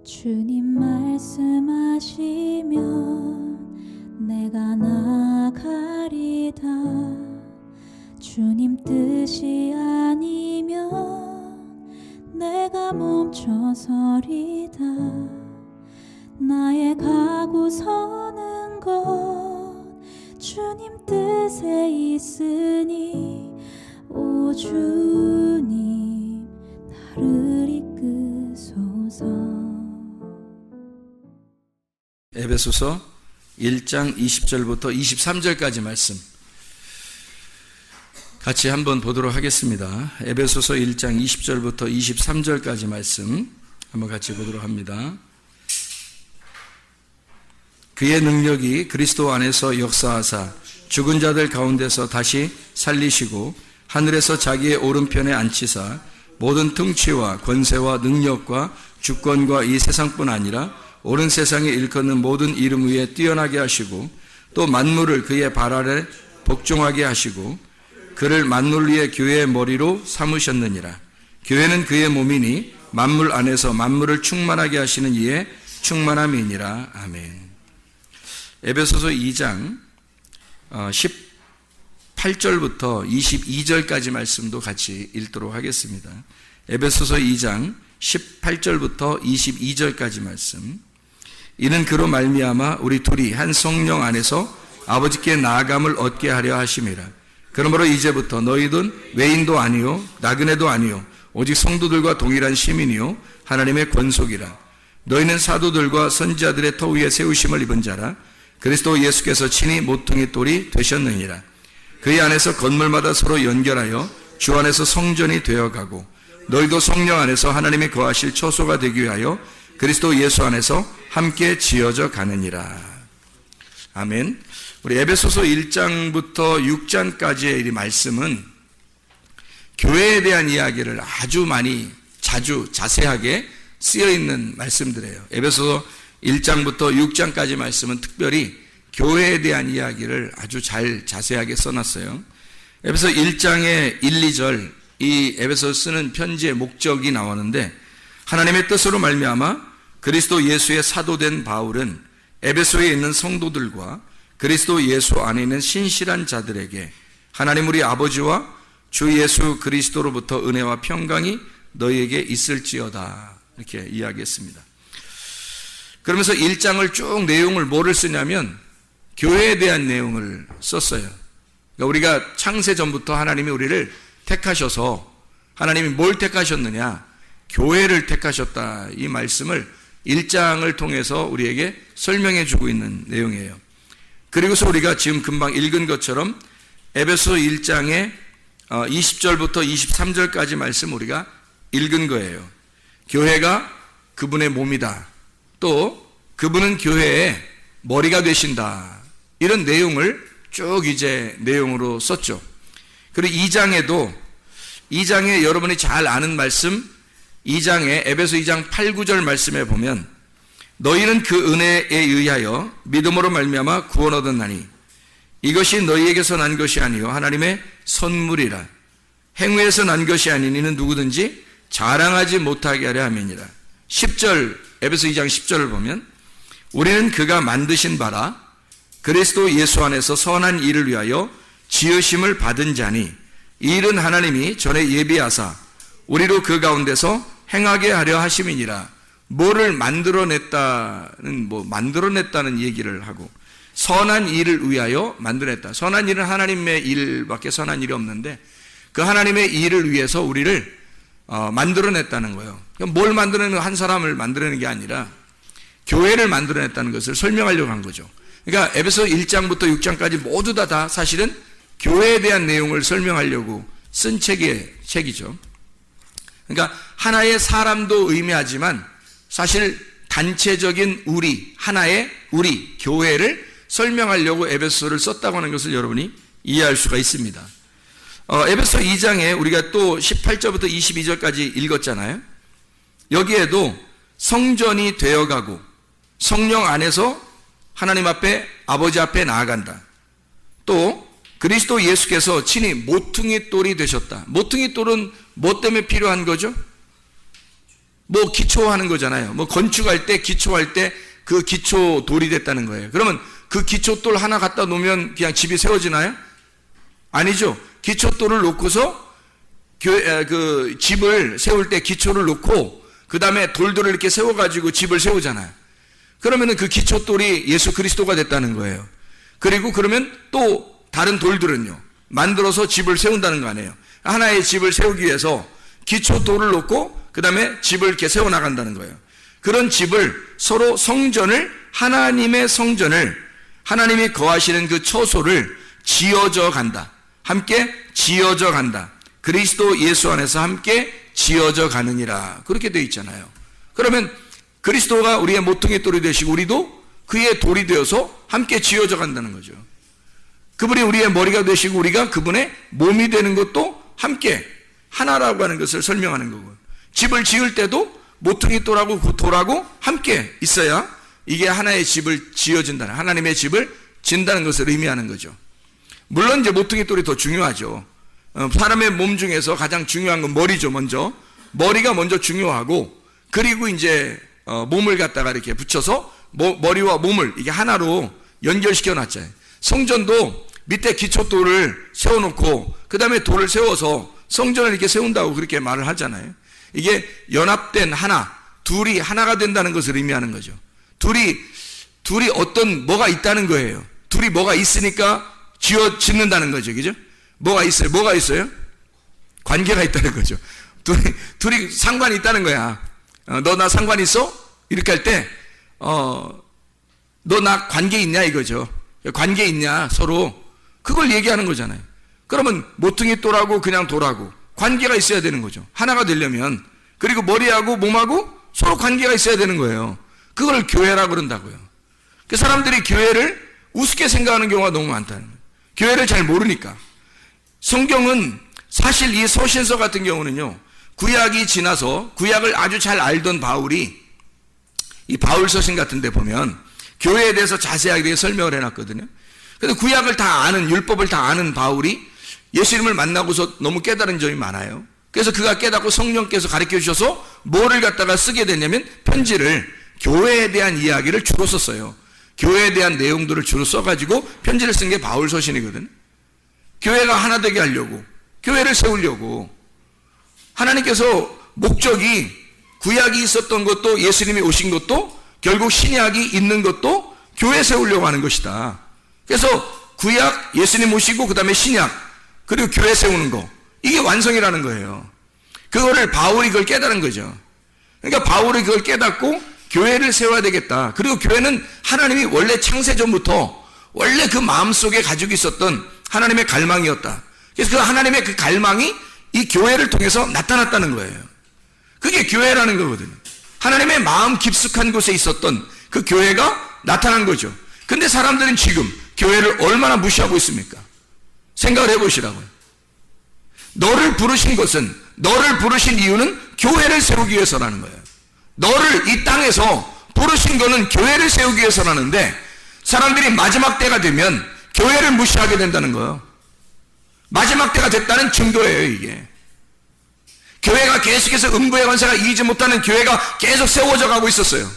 주님 말씀하시면 내가 나가리다. 주님 뜻이 아니면 내가 멈춰서리다. 나의 가고 서는 것 주님 뜻에 있으니 오 주님 나를 이끄소서. 에베소서 1장 20절부터 23절까지 말씀 같이 한번 보도록 하겠습니다. 에베소서 1장 20절부터 23절까지 말씀 한번 같이 보도록 합니다. 그의 능력이 그리스도 안에서 역사하사 죽은 자들 가운데서 다시 살리시고 하늘에서 자기의 오른편에 앉히사 모든 통치와 권세와 능력과 주권과 이 세상뿐 아니라 온 세상에 일컫는 모든 이름 위에 뛰어나게 하시고 또 만물을 그의 발 아래 복종하게 하시고 그를 만물 위에 교회의 머리로 삼으셨느니라. 교회는 그의 몸이니 만물 안에서 만물을 충만하게 하시는 이의 충만함이니라. 아멘. 에베소서 2장 18절부터 22절까지 말씀도 같이 읽도록 하겠습니다. 에베소서 2장 18절부터 22절까지 말씀. 이는 그로 말미암아 우리 둘이 한 성령 안에서 아버지께 나아감을 얻게 하려 하심이라. 그러므로 이제부터 너희는 외인도 아니요 나그네도 아니요 오직 성도들과 동일한 시민이요 하나님의 권속이라. 너희는 사도들과 선지자들의 터 위에 세우심을 입은 자라. 그리스도 예수께서 친히 모퉁이 돌이 되셨느니라. 그의 안에서 건물마다 서로 연결하여 주 안에서 성전이 되어가고 너희도 성령 안에서 하나님이 거하실 처소가 되기 위하여 그리스도 예수 안에서 함께 지어져 가느니라. 아멘. 우리 에베소서 1장부터 6장까지의 이 말씀은 교회에 대한 이야기를 아주 많이 자주 자세하게 쓰여 있는 말씀들이에요. 에베소서 1장부터 6장까지 말씀은 특별히 교회에 대한 이야기를 아주 잘 자세하게 써놨어요. 에베소 1장의 1, 2절 이 에베소 쓰는 편지의 목적이 나오는데 하나님의 뜻으로 말미암아 그리스도 예수의 사도된 바울은 에베소에 있는 성도들과 그리스도 예수 안에 있는 신실한 자들에게 하나님 우리 아버지와 주 예수 그리스도로부터 은혜와 평강이 너희에게 있을지어다 이렇게 이야기했습니다. 그러면서 1장을 쭉 내용을 뭐를 쓰냐면 교회에 대한 내용을 썼어요. 그러니까 우리가 창세 전부터 하나님이 우리를 택하셔서 하나님이 뭘 택하셨느냐? 교회를 택하셨다. 이 말씀을 1장을 통해서 우리에게 설명해 주고 있는 내용이에요. 그리고서 우리가 지금 금방 읽은 것처럼 에베소 1장의 20절부터 23절까지 말씀 우리가 읽은 거예요. 교회가 그분의 몸이다. 또 그분은 교회의 머리가 되신다. 이런 내용을 쭉 이제 내용으로 썼죠. 그리고 2장에 여러분이 잘 아는 말씀 2장에 에베소 2장 8, 9절 말씀에 보면 너희는 그 은혜에 의하여 믿음으로 말미암아 구원 얻었나니 이것이 너희에게서 난 것이 아니요 하나님의 선물이라. 행위에서 난 것이 아닌 이는 누구든지 자랑하지 못하게 하려 함이니라. 10절 에베소 2장 10절을 보면 우리는 그가 만드신 바라 그리스도 예수 안에서 선한 일을 위하여 지으심을 받은 자니 이 일은 하나님이 전에 예비하사 우리로 그 가운데서 행하게 하려 하심이니라. 뭐를 만들어냈다는 얘기를 하고 선한 일을 위하여 만들어냈다. 선한 일은 하나님의 일밖에 선한 일이 없는데 그 하나님의 일을 위해서 우리를 만들어냈다는 거예요. 뭘 만들어내는 한 사람을 만들어내는 게 아니라 교회를 만들어냈다는 것을 설명하려고 한 거죠. 그러니까 에베소 1장부터 6장까지 모두 다 사실은 교회에 대한 내용을 설명하려고 쓴 책이죠. 그러니까 하나의 사람도 의미하지만 사실 단체적인 하나의 우리, 교회를 설명하려고 에베소를 썼다고 하는 것을 여러분이 이해할 수가 있습니다. 에베소 2장에 우리가 또 18절부터 22절까지 읽었잖아요. 여기에도 성전이 되어가고 성령 안에서 하나님 앞에 아버지 앞에 나아간다. 또 그리스도 예수께서 친히 모퉁이 돌이 되셨다. 모퉁이 돌은 뭐 때문에 필요한 거죠? 뭐 기초하는 거잖아요. 뭐 건축할 때 기초할 때 그 기초 돌이 됐다는 거예요. 그러면 그 기초 돌 하나 갖다 놓으면 그냥 집이 세워지나요? 아니죠. 기초 돌을 놓고서 그 집을 세울 때 기초를 놓고 그 다음에 돌들을 이렇게 세워가지고 집을 세우잖아요. 그러면은 그 기초 돌이 예수 그리스도가 됐다는 거예요. 그리고 그러면 또 다른 돌들은요 만들어서 집을 세운다는 거 아니에요. 하나의 집을 세우기 위해서 기초 돌을 놓고 그 다음에 집을 이렇게 세워나간다는 거예요. 그런 집을 서로 성전을, 하나님의 성전을, 하나님이 거하시는 그 처소를 지어져 간다. 함께 지어져 간다. 그리스도 예수 안에서 함께 지어져 가느니라. 그렇게 되어 있잖아요. 그러면 그리스도가 우리의 모퉁이 돌이 되시고 우리도 그의 돌이 되어서 함께 지어져 간다는 거죠. 그분이 우리의 머리가 되시고 우리가 그분의 몸이 되는 것도 함께 하나라고 하는 것을 설명하는 거고요. 집을 지을 때도 모퉁이 돌하고 그 돌하고 함께 있어야 이게 하나의 집을 지어진다는, 하나님의 집을 진다는 것을 의미하는 거죠. 물론 이제 모퉁이 돌이 더 중요하죠. 사람의 몸 중에서 가장 중요한 건 머리죠. 먼저 머리가 먼저 중요하고, 그리고 이제 몸을 갖다가 이렇게 붙여서 머리와 몸을 이게 하나로 연결시켜 놨잖아요. 성전도 밑에 기초돌을 세워놓고 그 다음에 돌을 세워서 성전을 이렇게 세운다고 그렇게 말을 하잖아요. 이게 연합된 하나, 둘이 하나가 된다는 것을 의미하는 거죠. 둘이 어떤 뭐가 있다는 거예요. 둘이 뭐가 있으니까 짓는다는 거죠. 그죠? 뭐가 있어요? 뭐가 있어요? 관계가 있다는 거죠. 둘이 상관이 있다는 거야. 너 나 상관 있어? 이렇게 할 때 너 나 관계 있냐 이거죠. 관계 있냐 서로, 그걸 얘기하는 거잖아요. 그러면 모퉁이 돌하고 그냥 돌하고 관계가 있어야 되는 거죠. 하나가 되려면. 그리고 머리하고 몸하고 서로 관계가 있어야 되는 거예요. 그걸 교회라고 그런다고요. 그 사람들이 교회를 우습게 생각하는 경우가 너무 많다는 거예요. 교회를 잘 모르니까. 성경은 사실 이 서신서 같은 경우는요, 구약이 지나서 구약을 아주 잘 알던 바울이 이 바울 서신 같은 데 보면 교회에 대해서 자세하게 설명을 해놨거든요. 그런데 구약을 다 아는, 율법을 다 아는 바울이 예수님을 만나고서 너무 깨달은 점이 많아요. 그래서 그가 깨닫고 성령께서 가르쳐 주셔서 뭐를 갖다가 쓰게 됐냐면 편지를, 교회에 대한 이야기를 주로 썼어요. 교회에 대한 내용들을 주로 써가지고 편지를 쓴 게 바울 서신이거든. 교회가 하나 되게 하려고, 교회를 세우려고. 하나님께서 목적이, 구약이 있었던 것도 예수님이 오신 것도 결국 신약이 있는 것도 교회 세우려고 하는 것이다. 그래서 구약, 예수님 오시고 그 다음에 신약, 그리고 교회 세우는 거, 이게 완성이라는 거예요. 그거를 바울이 그걸 깨달은 거죠. 그러니까 바울이 그걸 깨닫고 교회를 세워야 되겠다. 그리고 교회는 하나님이 원래 창세전부터 원래 그 마음속에 가지고 있었던 하나님의 갈망이었다. 그래서 그 하나님의 그 갈망이 이 교회를 통해서 나타났다는 거예요. 그게 교회라는 거거든요. 하나님의 마음 깊숙한 곳에 있었던 그 교회가 나타난 거죠. 근데 사람들은 지금 교회를 얼마나 무시하고 있습니까? 생각을 해보시라고요. 너를 부르신 것은, 너를 부르신 이유는 교회를 세우기 위해서라는 거예요. 너를 이 땅에서 부르신 거는 교회를 세우기 위해서라는데 사람들이 마지막 때가 되면 교회를 무시하게 된다는 거예요. 마지막 때가 됐다는 증거예요, 이게. 교회가 계속해서 음부의 권세가 이기지 못하는 교회가 계속 세워져 가고 있었어요.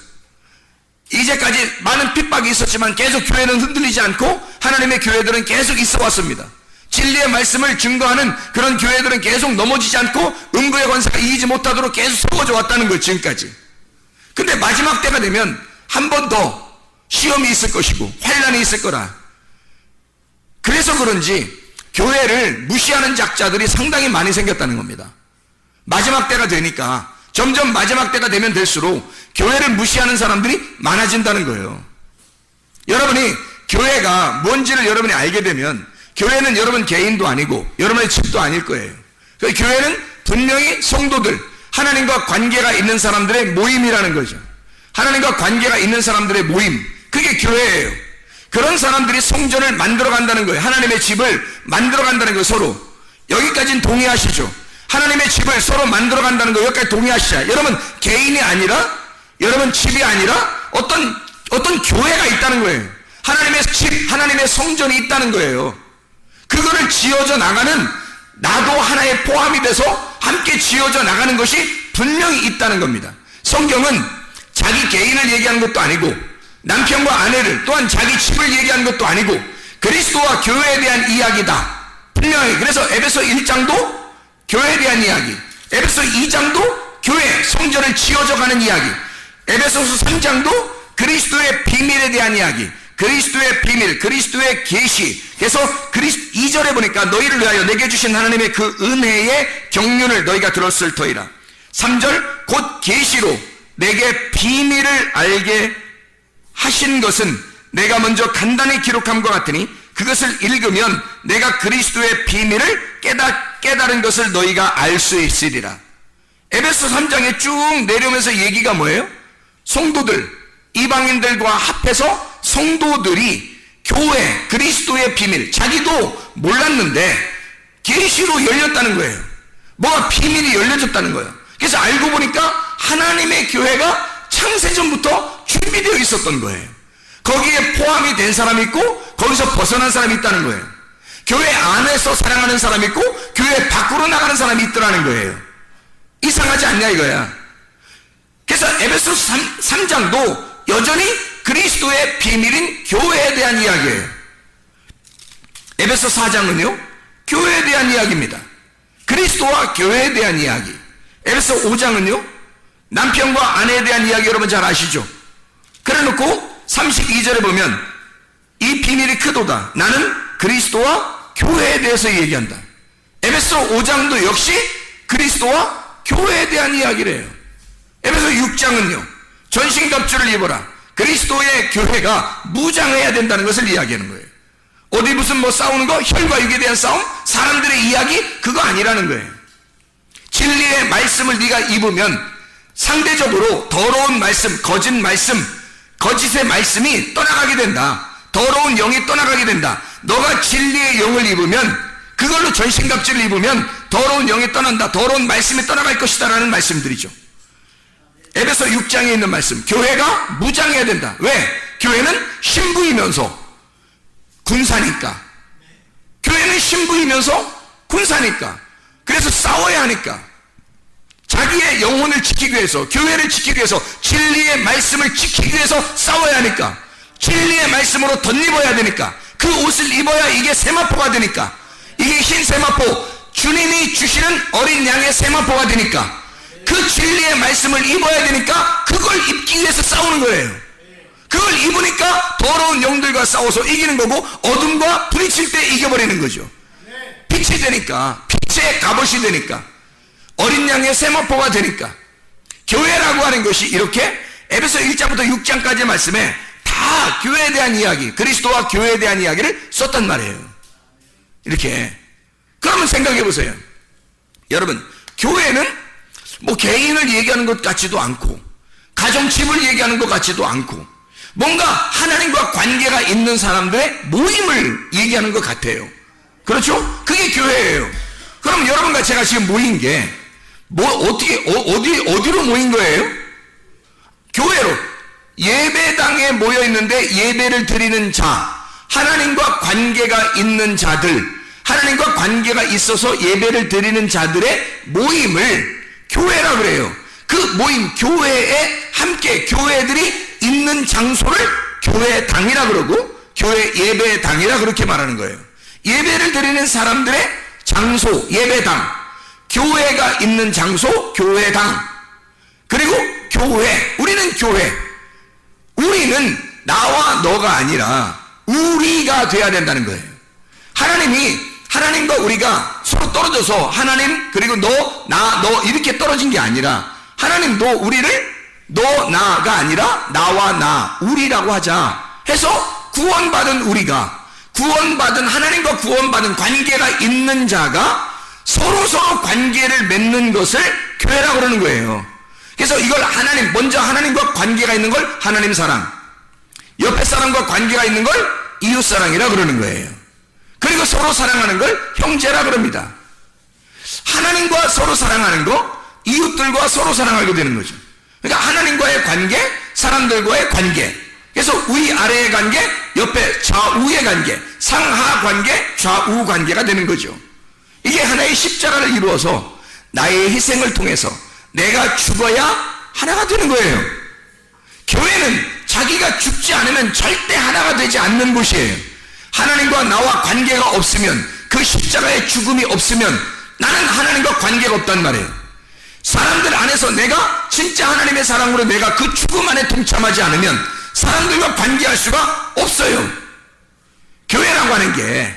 이제까지 많은 핍박이 있었지만 계속 교회는 흔들리지 않고 하나님의 교회들은 계속 있어 왔습니다. 진리의 말씀을 증거하는 그런 교회들은 계속 넘어지지 않고 음부의 권세가 이기지 못하도록 계속 세워져 왔다는 거예요, 지금까지. 근데 마지막 때가 되면 한 번 더 시험이 있을 것이고 환란이 있을 거라. 그래서 그런지 교회를 무시하는 작자들이 상당히 많이 생겼다는 겁니다. 마지막 때가 되니까 점점 마지막 때가 되면 될수록 교회를 무시하는 사람들이 많아진다는 거예요. 여러분이 교회가 뭔지를 여러분이 알게 되면 교회는 여러분 개인도 아니고 여러분의 집도 아닐 거예요. 교회는 분명히 성도들, 하나님과 관계가 있는 사람들의 모임이라는 거죠. 하나님과 관계가 있는 사람들의 모임, 그게 교회예요. 그런 사람들이 성전을 만들어 간다는 거예요. 하나님의 집을 만들어 간다는 거예요. 서로. 여기까지는 동의하시죠? 하나님의 집을 서로 만들어 간다는 거 여기까지 동의하시죠? 여러분 개인이 아니라, 여러분 집이 아니라 어떤 교회가 있다는 거예요. 하나님의 집, 하나님의 성전이 있다는 거예요. 그거를 지어져 나가는, 나도 하나의 포함이 돼서 함께 지어져 나가는 것이 분명히 있다는 겁니다. 성경은 자기 개인을 얘기하는 것도 아니고 남편과 아내를 또한 자기 집을 얘기하는 것도 아니고 그리스도와 교회에 대한 이야기다. 분명히 그래서 에베소 1장도 교회에 대한 이야기, 에베소 2장도 교회 성전을 지어져가는 이야기, 에베소서 3장도 그리스도의 비밀에 대한 이야기, 그리스도의 비밀, 그리스도의 계시. 그래서 2절에 보니까 너희를 위하여 내게 주신 하나님의 그 은혜의 경륜을 너희가 들었을 터이라. 3절 곧 계시로 내게 비밀을 알게 하신 것은 내가 먼저 간단히 기록함과 같으니 그것을 읽으면 내가 그리스도의 비밀을 깨달은 것을 너희가 알 수 있으리라. 에베소 3장에 쭉 내려오면서 얘기가 뭐예요? 성도들, 이방인들과 합해서 성도들이 교회, 그리스도의 비밀, 자기도 몰랐는데 계시로 열렸다는 거예요. 뭐가 비밀이 열려졌다는 거예요. 그래서 알고 보니까 하나님의 교회가 창세전부터 준비되어 있었던 거예요. 거기에 포함이 된 사람이 있고 거기서 벗어난 사람이 있다는 거예요. 교회 안에서 사랑하는 사람이 있고 교회 밖으로 나가는 사람이 있더라는 거예요. 이상하지 않냐 이거야. 그래서 에베소 3장도 여전히 그리스도의 비밀인 교회에 대한 이야기예요. 에베소 4장은요 교회에 대한 이야기입니다. 그리스도와 교회에 대한 이야기. 에베소 5장은요 남편과 아내에 대한 이야기 여러분 잘 아시죠? 그래 놓고 32절에 보면 이 비밀이 크도다. 나는 그리스도와 교회에 대해서 얘기한다. 에베소 5장도 역시 그리스도와 교회에 대한 이야기를 해요. 에베소 6장은요 전신갑주를 입어라. 그리스도의 교회가 무장해야 된다는 것을 이야기하는 거예요. 어디 무슨 뭐 싸우는 거, 혈과 육에 대한 싸움, 사람들의 이야기, 그거 아니라는 거예요. 진리의 말씀을 네가 입으면 상대적으로 더러운 말씀, 거짓 말씀, 거짓의 말씀이 떠나가게 된다. 더러운 영이 떠나가게 된다. 너가 진리의 영을 입으면, 그걸로 전신갑주를 입으면 더러운 영이 떠난다. 더러운 말씀이 떠나갈 것이다 라는 말씀들이죠. 에베소 6장에 있는 말씀, 교회가 무장해야 된다. 왜? 교회는 신부이면서 군사니까. 교회는 신부이면서 군사니까. 그래서 싸워야 하니까. 자기의 영혼을 지키기 위해서, 교회를 지키기 위해서, 진리의 말씀을 지키기 위해서 싸워야 하니까. 진리의 말씀으로 덧입어야 되니까. 그 옷을 입어야 이게 세마포가 되니까. 이게 흰 세마포, 주님이 주시는 어린 양의 세마포가 되니까. 그 진리의 말씀을 입어야 되니까 그걸 입기 위해서 싸우는 거예요. 그걸 입으니까 더러운 영들과 싸워서 이기는 거고, 어둠과 부딪힐 때 이겨버리는 거죠. 빛이 되니까, 빛의 갑옷이 되니까, 어린 양의 세마포가 되니까. 교회라고 하는 것이 이렇게 에베소 1장부터 6장까지의 말씀에 다 교회에 대한 이야기, 그리스도와 교회에 대한 이야기를 썼단 말이에요. 이렇게. 그러면 생각해 보세요. 여러분, 교회는 뭐 개인을 얘기하는 것 같지도 않고, 가정집을 얘기하는 것 같지도 않고, 뭔가 하나님과 관계가 있는 사람들의 모임을 얘기하는 것 같아요. 그렇죠? 그게 교회예요. 그럼 여러분과 제가 지금 모인 게 어디로 모인 거예요? 교회로. 예배당에 모여 있는데 예배를 드리는 자, 하나님과 관계가 있는 자들, 하나님과 관계가 있어서 예배를 드리는 자들의 모임을 교회라 그래요. 그 모임, 교회에 함께 교회들이 있는 장소를 교회당이라 그러고, 교회 예배당이라 그렇게 말하는 거예요. 예배를 드리는 사람들의 장소, 예배당, 교회가 있는 장소, 교회당, 그리고 교회, 우리는 교회. 우리는 나와 너가 아니라 우리가 돼야 된다는 거예요. 하나님과 우리가 서로 떨어져서 하나님, 그리고 너, 나, 너 이렇게 떨어진 게 아니라, 하나님도 우리를 너, 나가 아니라 나와 나, 우리라고 하자 해서 구원받은 우리가, 구원받은, 하나님과 구원받은 관계가 있는 자가 서로 관계를 맺는 것을 교회라고 그러는 거예요. 그래서 이걸 먼저 하나님과 관계가 있는 걸 하나님 사랑, 옆에 사람과 관계가 있는 걸 이웃 사랑이라 그러는 거예요. 그리고 서로 사랑하는 걸 형제라 그럽니다. 하나님과 서로 사랑하는 거, 이웃들과 서로 사랑하게 되는 거죠. 그러니까 하나님과의 관계, 사람들과의 관계, 그래서 위아래의 관계, 옆에 좌우의 관계, 상하 관계, 좌우 관계가 되는 거죠. 이게 하나의 십자가를 이루어서 나의 희생을 통해서 내가 죽어야 하나가 되는 거예요. 교회는 자기가 죽지 않으면 절대 하나가 되지 않는 곳이에요. 하나님과 나와 관계가 없으면, 그 십자가의 죽음이 없으면 나는 하나님과 관계가 없단 말이에요. 사람들 안에서 내가 진짜 하나님의 사랑으로 내가 그 죽음 안에 동참하지 않으면 사람들과 관계할 수가 없어요. 교회라고 하는 게,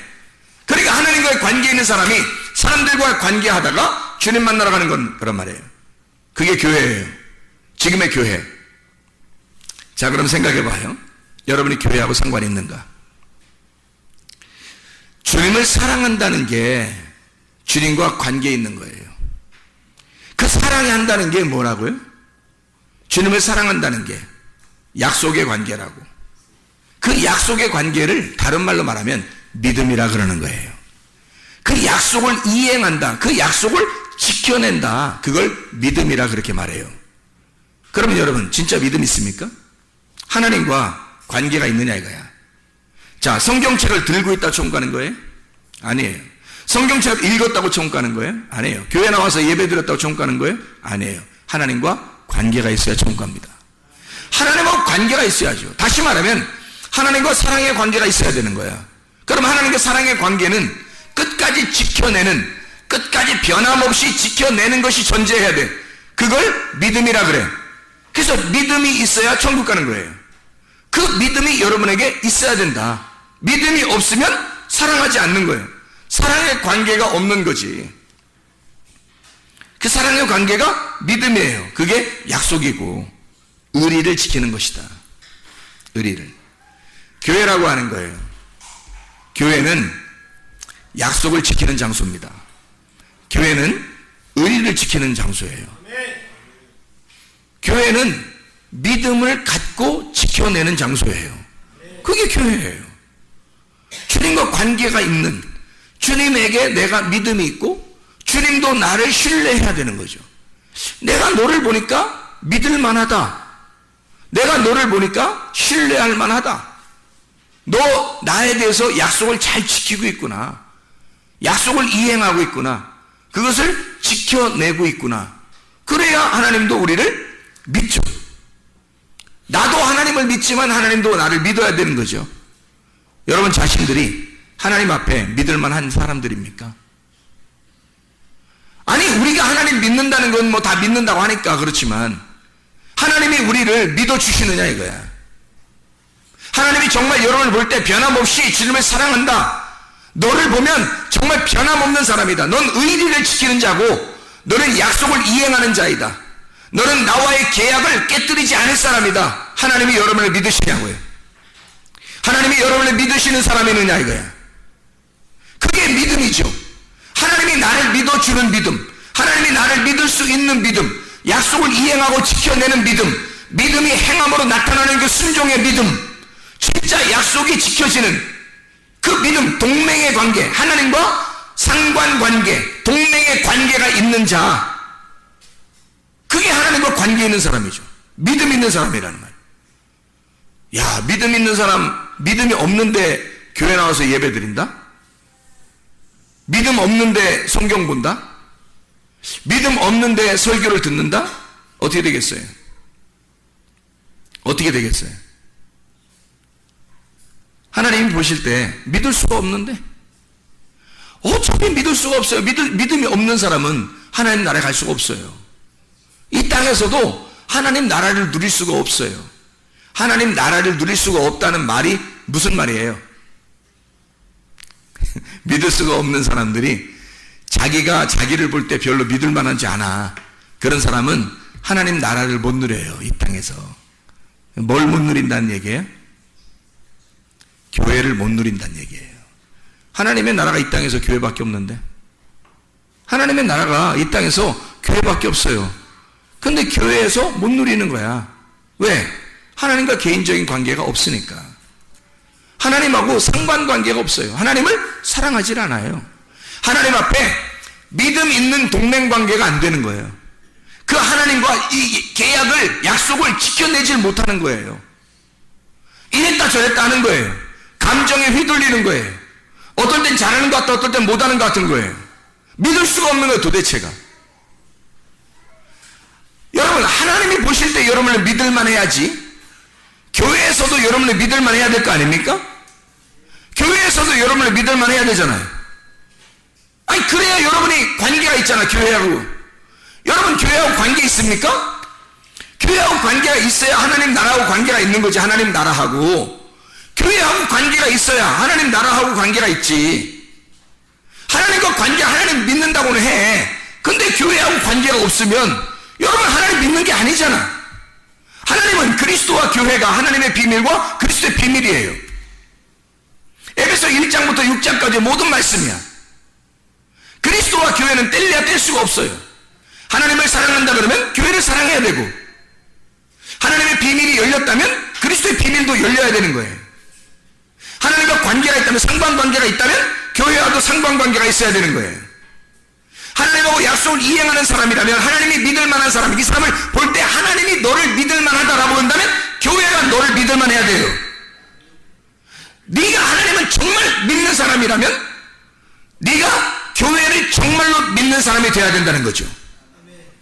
그러니까 하나님과의 관계 있는 사람이 사람들과 관계하다가 주님 만나러 가는 건 그런 말이에요. 그게 교회예요. 지금의 교회. 자, 그럼 생각해 봐요. 여러분이 교회하고 상관이 있는가? 주님을 사랑한다는 게 주님과 관계 있는 거예요. 그 사랑이 한다는 게 뭐라고요? 주님을 사랑한다는 게 약속의 관계라고. 그 약속의 관계를 다른 말로 말하면 믿음이라 그러는 거예요. 그 약속을 이행한다, 그 약속을 지켜낸다, 그걸 믿음이라 그렇게 말해요. 그러면 여러분 진짜 믿음 있습니까? 하나님과 관계가 있느냐 이거야. 자, 성경책을 들고 있다 천국 가는 거예요? 아니에요. 성경책을 읽었다고 천국 가는 거예요? 아니에요. 교회 나와서 예배 드렸다고 천국 가는 거예요? 아니에요. 하나님과 관계가 있어야 천국 갑니다. 하나님하고 관계가 있어야죠. 다시 말하면 하나님과 사랑의 관계가 있어야 되는 거야. 그럼 하나님과 사랑의 관계는 끝까지 지켜내는, 끝까지 변함없이 지켜내는 것이 존재해야 돼. 그걸 믿음이라 그래. 그래서 믿음이 있어야 천국 가는 거예요. 그 믿음이 여러분에게 있어야 된다. 믿음이 없으면 사랑하지 않는 거예요. 사랑의 관계가 없는 거지. 그 사랑의 관계가 믿음이에요. 그게 약속이고 의리를 지키는 것이다. 의리를. 교회라고 하는 거예요. 교회는 약속을 지키는 장소입니다. 교회는 의리를 지키는 장소예요. 교회는 믿음을 갖고 지켜내는 장소예요. 그게 교회예요. 주님과 관계가 있는, 주님에게 내가 믿음이 있고 주님도 나를 신뢰해야 되는 거죠. 내가 너를 보니까 믿을 만하다. 내가 너를 보니까 신뢰할 만하다. 너 나에 대해서 약속을 잘 지키고 있구나. 약속을 이행하고 있구나. 그것을 지켜내고 있구나. 그래야 하나님도 우리를 믿죠. 나도 하나님을 믿지만 하나님도 나를 믿어야 되는 거죠. 여러분 자신들이 하나님 앞에 믿을 만한 사람들입니까? 아니, 우리가 하나님 믿는다는 건 뭐 다 믿는다고 하니까 그렇지만 하나님이 우리를 믿어주시느냐 이거야. 하나님이 정말 여러분을 볼 때 변함없이 주님을 사랑한다. 너를 보면 정말 변함없는 사람이다. 넌 의리를 지키는 자고 너는 약속을 이행하는 자이다. 너는 나와의 계약을 깨뜨리지 않을 사람이다. 하나님이 여러분을 믿으시냐고요. 하나님이 여러분을 믿으시는 사람이느냐 이거야. 그게 믿음이죠. 하나님이 나를 믿어주는 믿음, 하나님이 나를 믿을 수 있는 믿음, 약속을 이행하고 지켜내는 믿음, 믿음이 행함으로 나타나는 그 순종의 믿음, 진짜 약속이 지켜지는 그 믿음, 동맹의 관계, 하나님과 상관관계, 동맹의 관계가 있는 자, 그게 하나님과 관계 있는 사람이죠. 믿음 있는 사람이라는 말. 야, 믿음 있는 사람, 믿음이 없는데 교회 나와서 예배 드린다? 믿음 없는데 성경 본다? 믿음 없는데 설교를 듣는다? 어떻게 되겠어요? 어떻게 되겠어요? 하나님이 보실 때 믿을 수가 없는데, 어차피 믿을 수가 없어요. 믿음이 없는 사람은 하나님 나라에 갈 수가 없어요. 이 땅에서도 하나님 나라를 누릴 수가 없어요. 하나님 나라를 누릴 수가 없다는 말이 무슨 말이에요? 믿을 수가 없는 사람들이 자기가 자기를 볼 때 별로 믿을 만하지 않아. 그런 사람은 하나님 나라를 못 누려요. 이 땅에서. 뭘 못 누린다는 얘기예요? 교회를 못 누린다는 얘기예요. 하나님의 나라가 이 땅에서 교회밖에 없는데, 하나님의 나라가 이 땅에서 교회밖에 없어요. 근데 교회에서 못 누리는 거야. 왜? 하나님과 개인적인 관계가 없으니까. 하나님하고 상관관계가 없어요. 하나님을 사랑하지 않아요. 하나님 앞에 믿음 있는 동맹관계가 안 되는 거예요. 그 하나님과 이 계약을, 약속을 지켜내질 못하는 거예요. 이랬다 저랬다 하는 거예요. 감정에 휘둘리는 거예요. 어떨 땐 잘하는 것 같다, 어떨 땐 못하는 것 같은 거예요. 믿을 수가 없는 거예요, 도대체가. 여러분, 하나님이 보실 때 여러분을 믿을만 해야지. 교회에서도 여러분을 믿을만 해야 될 거 아닙니까? 교회에서도 여러분을 믿을만 해야 되잖아요. 아니, 그래야 여러분이 관계가 있잖아, 교회하고. 여러분, 교회하고 관계 있습니까? 교회하고 관계가 있어야 하나님 나라하고 관계가 있는 거지. 하나님 나라하고. 교회하고 관계가 있어야 하나님 나라하고 관계가 있지. 하나님과 관계, 하나님 믿는다고는 해. 근데 교회하고 관계가 없으면 여러분 하나님 믿는 게 아니잖아. 하나님은 그리스도와 교회가 하나님의 비밀과 그리스도의 비밀이에요. 에베소 1장부터 6장까지 모든 말씀이야. 그리스도와 교회는 뗄래야 뗄 수가 없어요. 하나님을 사랑한다 그러면 교회를 사랑해야 되고, 하나님의 비밀이 열렸다면 그리스도의 비밀도 열려야 되는 거예요. 하나님과 관계가 있다면, 상관관계가 있다면 교회와도 상관관계가 있어야 되는 거예요. 하나님하고 약속을 이행하는 사람이라면, 하나님이 믿을 만한 사람, 이 사람을 볼 때 하나님이 너를 믿을 만하다라고 한다면 교회가 너를 믿을 만해야 돼요. 네가 하나님을 정말 믿는 사람이라면 네가 교회를 정말로 믿는 사람이 돼야 된다는 거죠.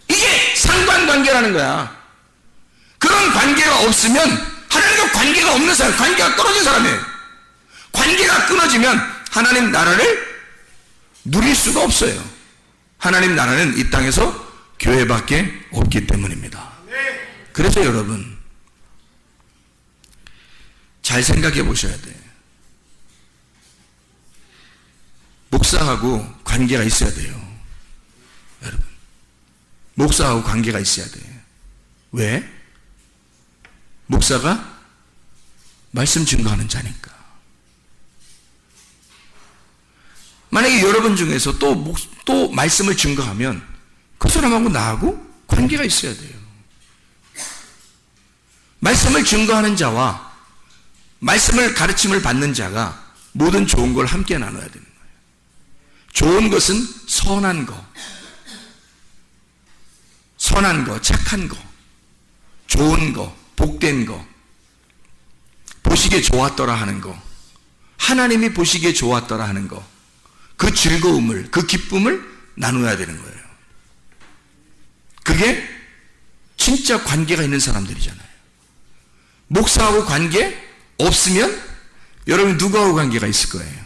이게 상관관계라는 거야. 그런 관계가 없으면 하나님과 관계가 없는 사람, 관계가 떨어진 사람이에요. 관계가 끊어지면 하나님 나라를 누릴 수가 없어요. 하나님 나라는 이 땅에서 교회밖에 없기 때문입니다. 그래서 여러분, 잘 생각해 보셔야 돼요. 목사하고 관계가 있어야 돼요. 여러분, 목사하고 관계가 있어야 돼요. 왜? 목사가 말씀 증거하는 자니까. 만약에 여러분 중에서 또 말씀을 증거하면 그 사람하고 나하고 관계가 있어야 돼요. 말씀을 증거하는 자와 말씀을 가르침을 받는 자가 모든 좋은 걸 함께 나눠야 되는 거예요. 좋은 것은 선한 거, 착한 거, 좋은 거, 복된 거, 보시기에 좋았더라 하는 거, 하나님이 보시기에 좋았더라 하는 거, 그 즐거움을, 그 기쁨을 나눠야 되는 거예요. 그게 진짜 관계가 있는 사람들이잖아요. 목사하고 관계 없으면 여러분 누구하고 관계가 있을 거예요?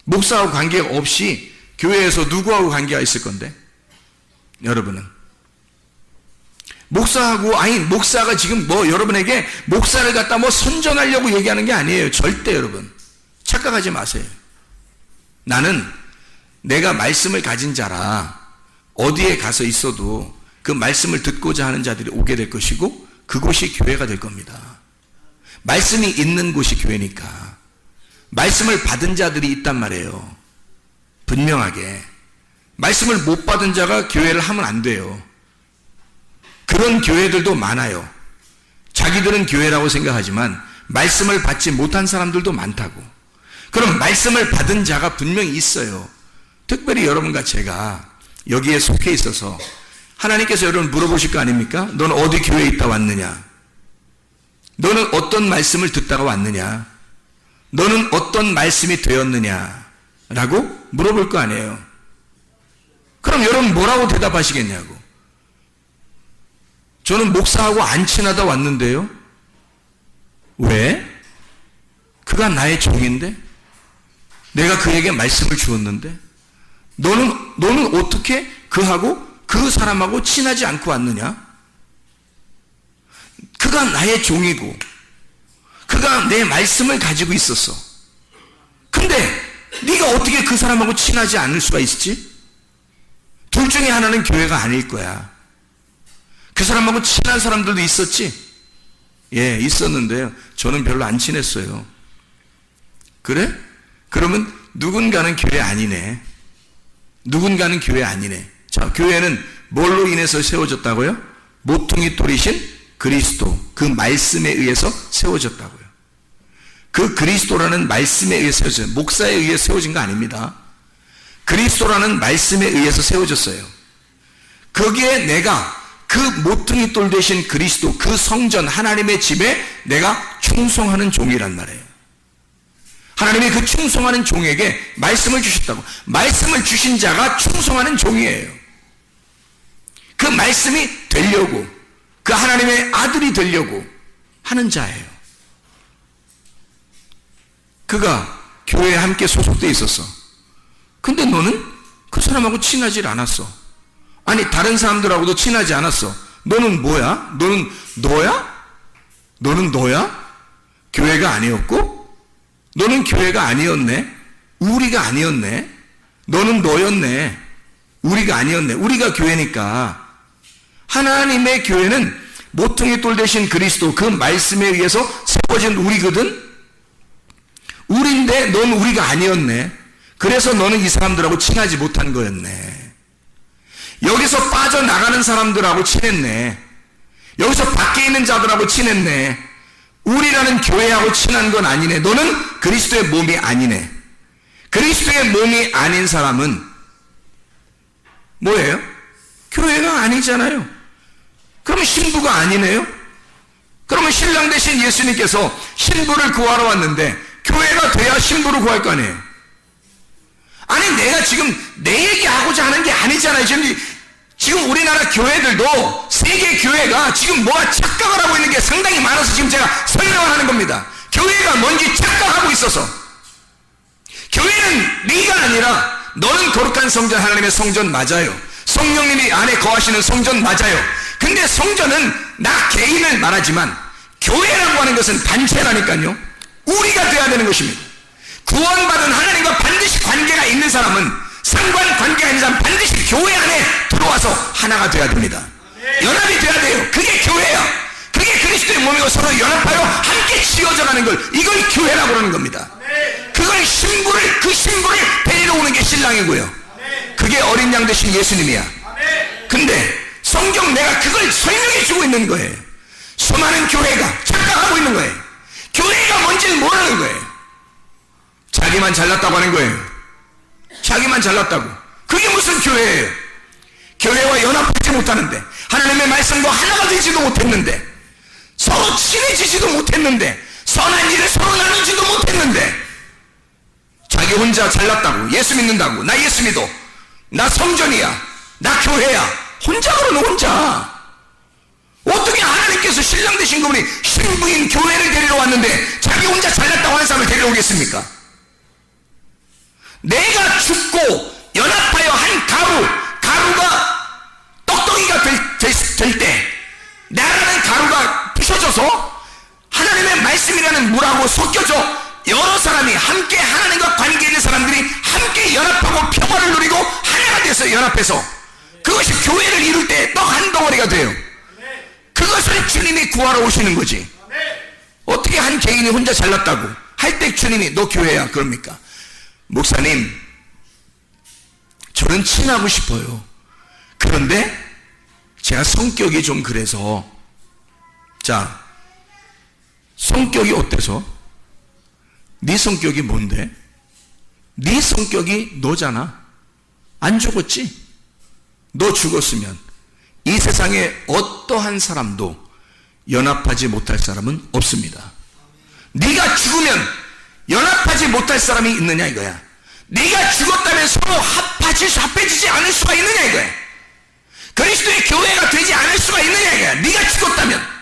목사하고 관계가 없이 교회에서 누구하고 관계가 있을 건데? 여러분은 목사가 지금 여러분에게 목사를 갖다 선전하려고 얘기하는 게 아니에요. 절대 여러분 착각하지 마세요. 나는 내가 말씀을 가진 자라 어디에 가서 있어도 그 말씀을 듣고자 하는 자들이 오게 될 것이고, 그곳이 교회가 될 겁니다. 말씀이 있는 곳이 교회니까. 말씀을 받은 자들이 있단 말이에요. 분명하게. 말씀을 못 받은 자가 교회를 하면 안 돼요. 그런 교회들도 많아요. 자기들은 교회라고 생각하지만 말씀을 받지 못한 사람들도 많다고. 그럼 말씀을 받은 자가 분명히 있어요. 특별히 여러분과 제가 여기에 속해 있어서 하나님께서 여러분 물어보실 거 아닙니까? 너는 어디 교회에 있다 왔느냐? 너는 어떤 말씀을 듣다가 왔느냐? 너는 어떤 말씀이 되었느냐? 라고 물어볼 거 아니에요. 그럼 여러분 뭐라고 대답하시겠냐고. 저는 목사하고 안 친하다 왔는데요. 왜? 그가 나의 종인데? 내가 그에게 말씀을 주었는데? 너는 어떻게 그 사람하고 친하지 않고 왔느냐? 그가 나의 종이고 그가 내 말씀을 가지고 있었어. 근데 네가 어떻게 그 사람하고 친하지 않을 수가 있지? 둘 중에 하나는 교회가 아닐 거야. 그 사람하고 친한 사람들도 있었지? 예, 있었는데요. 저는 별로 안 친했어요. 그래? 그러면 누군가는 교회 아니네. 누군가는 교회 아니네. 자, 교회는 뭘로 인해서 세워졌다고요? 모퉁이 돌이신 그리스도, 그 말씀에 의해서 세워졌다고요. 그 그리스도라는 말씀에 의해서 세워졌어요. 목사에 의해 세워진 거 아닙니다. 그리스도라는 말씀에 의해서 세워졌어요. 거기에 내가 그 모퉁이 돌 되신 그리스도, 그 성전 하나님의 집에 내가 충성하는 종이란 말이에요. 하나님이 그 충성하는 종에게 말씀을 주셨다고. 말씀을 주신 자가 충성하는 종이에요. 그 말씀이 되려고, 그 하나님의 아들이 되려고 하는 자예요. 그가 교회에 함께 소속돼 있었어. 근데 너는 그 사람하고 친하지 않았어. 아니, 다른 사람들하고도 친하지 않았어. 너는 뭐야? 너는 너야? 너는 너야? 교회가 아니었고? 너는 교회가 아니었네? 우리가 아니었네? 너는 너였네? 우리가 아니었네? 우리가 교회니까. 하나님의 교회는 모퉁이 돌 대신 그리스도, 그 말씀에 의해서 세워진 우리거든? 우리인데 넌 우리가 아니었네. 그래서 너는 이 사람들하고 친하지 못한 거였네. 여기서 빠져나가는 사람들하고 친했네. 여기서 밖에 있는 자들하고 친했네. 우리라는 교회하고 친한 건 아니네. 너는 그리스도의 몸이 아니네. 그리스도의 몸이 아닌 사람은 뭐예요? 교회가 아니잖아요. 그러면 신부가 아니네요. 그러면 신랑 대신 예수님께서 신부를 구하러 왔는데 교회가 돼야 신부를 구할 거 아니에요. 아니, 내가 지금 내 얘기하고자 하는 게 아니잖아요. 지금 우리나라 교회들도 세계 교회가 지금 뭐가 착각을 하고 있는 게 상당히 많아서 지금 제가 설명을 하는 겁니다. 교회가 뭔지 착각하고 있어서. 교회는 네가 아니라 너는 거룩한 성전, 하나님의 성전 맞아요. 성령님이 안에 거하시는 성전 맞아요. 근데 성전은 나 개인을 말하지만 교회라고 하는 것은 단체라니까요. 우리가 돼야 되는 것입니다. 구원받은 하나님과 반드시 관계가 있는 사람은, 상관관계가 있는 사람은 반드시 교회 안에 들어와서 하나가 돼야 됩니다. 연합이 돼야 돼요. 그게 교회야. 그게 그리스도의 몸이고 서로 연합하여 함께 지어져 가는 걸, 이걸 교회라고 그러는 겁니다. 그걸 그 신부를 데리러 오는 게 신랑이고요. 그게 어린 양 대신 예수님이야. 근데 성경 내가 그걸 설명해 주고 있는 거예요. 수많은 교회가 착각하고 있는 거예요. 교회가 뭔지를 모르는 거예요. 자기만 잘났다고 하는 거예요. 자기만 잘났다고. 그게 무슨 교회예요? 교회와 연합하지 못하는데, 하나님의 말씀과 하나가 되지도 못했는데, 서로 친해지지도 못했는데, 선한 일을 서로 나누지도 못했는데, 자기 혼자 잘났다고, 예수 믿는다고, 나 예수 믿어, 나 성전이야, 나 교회야, 혼자 그러는 혼자. 어떻게 하나님께서 신랑 되신 그분이 신부인 교회를 데리러 왔는데 자기 혼자 잘났다고 하는 사람을 데리러 오겠습니까? 내가 죽고 연합하여 한 가루가 떡덩이가 될 때, 나라는 가루가 부셔져서 하나님의 말씀이라는 물하고 섞여져 여러 사람이 함께 하나님과 관계 있는 사람들이 함께 연합하고 평화를 누리고 하나가 돼서 연합해서 그것이 교회를 이룰 때 떡 한 덩어리가 돼요. 그것을 주님이 구하러 오시는 거지. 어떻게 한 개인이 혼자 잘났다고 할 때 주님이 너 교회야 그럽니까? 목사님, 저는 친하고 싶어요. 그런데 제가 성격이 좀 그래서. 자, 성격이 어때서? 네 성격이 뭔데? 네 성격이 너잖아. 안 죽었지? 너 죽었으면 이 세상에 어떠한 사람도 연합하지 못할 사람은 없습니다. 네가 죽으면 연합하지 못할 사람이 있느냐 이거야. 네가 죽었다면 서로 합해지지 않을 수가 있느냐 이거야. 그리스도의 교회가 되지 않을 수가 있느냐 이거야. 네가 죽었다면.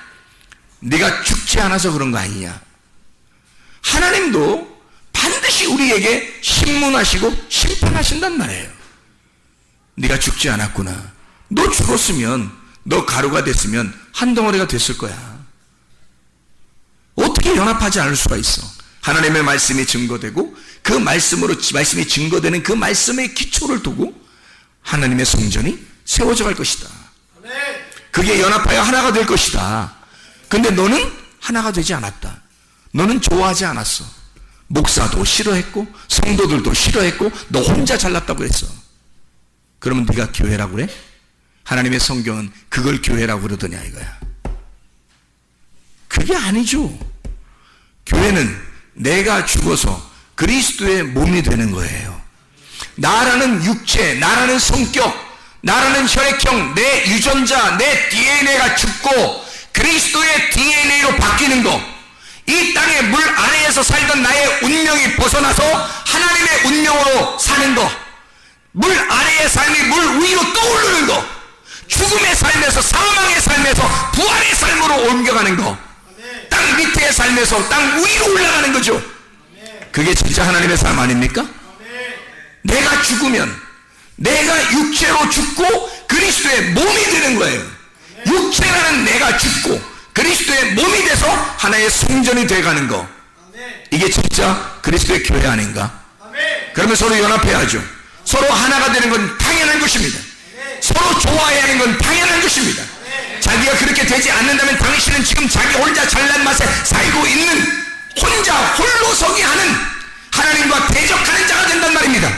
네가 죽지 않아서 그런 거 아니냐. 하나님도 반드시 우리에게 심문하시고 심판하신단 말이에요. 네가 죽지 않았구나. 너 죽었으면, 너 가루가 됐으면 한 덩어리가 됐을 거야. 어떻게 연합하지 않을 수가 있어? 하나님의 말씀이 증거되고 그 말씀이 증거되는 그 말씀의 기초를 두고 하나님의 성전이 세워져 갈 것이다. 그게 연합하여 하나가 될 것이다. 근데 너는 하나가 되지 않았다. 너는 좋아하지 않았어. 목사도 싫어했고 성도들도 싫어했고 너 혼자 잘났다고 했어. 그러면 네가 교회라고 그래? 하나님의 성경은 그걸 교회라고 그러더냐 이거야. 그게 아니죠. 교회는 내가 죽어서 그리스도의 몸이 되는 거예요. 나라는 육체, 나라는 성격, 나라는 혈액형, 내 유전자, 내 DNA가 죽고 그리스도의 DNA로 바뀌는 거, 이 땅의 물 아래에서 살던 나의 운명이 벗어나서 하나님의 운명으로 사는 거, 물 아래의 삶이 물 위로 떠오르는 거, 죽음의 삶에서, 사망의 삶에서 부활의 삶으로 옮겨가는 거, 땅 밑의 삶에서 땅 위로 올라가는 거죠. 그게 진짜 하나님의 삶 아닙니까? 내가 죽으면 내가 육체로 죽고 그리스도의 몸이 되는 거예요. 육체라는 내가 죽고 그리스도의 몸이 돼서 하나의 성전이 돼가는 거, 이게 진짜 그리스도의 교회 아닌가? 그러면 서로 연합해야죠. 서로 하나가 되는 건 당연한 것입니다. 서로 좋아해야 하는 건 당연한 것입니다. 자기가 그렇게 되지 않는다면 당신은 지금 자기 혼자 잘난 맛에 살고 있는, 혼자 홀로서기 하는, 하나님과 대적하는 자가 된단 말입니다.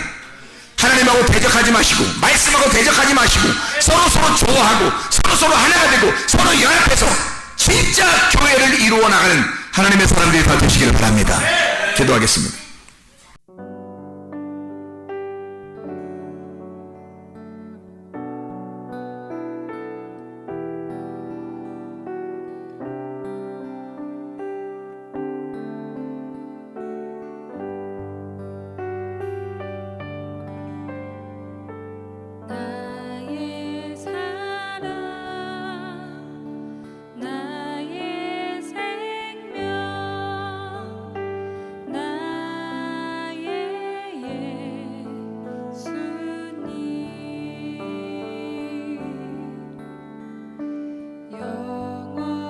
하나님하고 대적하지 마시고 말씀하고 대적하지 마시고 서로 좋아하고 서로 하나가 되고 서로 연합해서 진짜 교회를 이루어 나가는 하나님의 사람들이 다 되시기를 바랍니다. 기도하겠습니다. 나의 사랑, 나의 생명, 나의 예수님, 영원토록